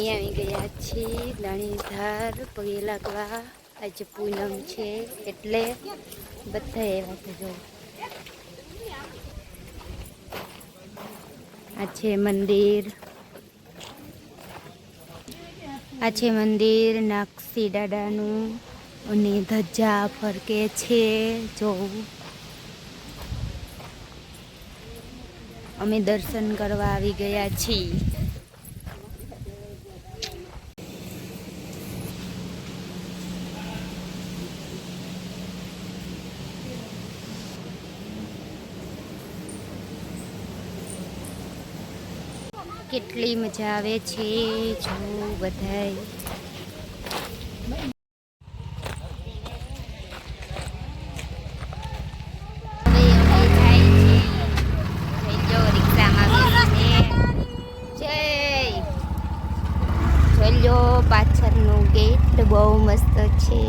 અહીં આવી ગયા છીએ ધણીધાર પગે લાગવા. આજે પૂનમ છે એટલે બધા એવા છે. જો આ છે મંદિર, આ છે મંદિર નાગશી દાદાનું અને ધજા ફરકે છે. જો અમે દર્શન કરવા આવી ગયા છીએ. કેટલી મજા આવે છે. જો બધાય પાછળનું ગેટ બહુ મસ્ત છે.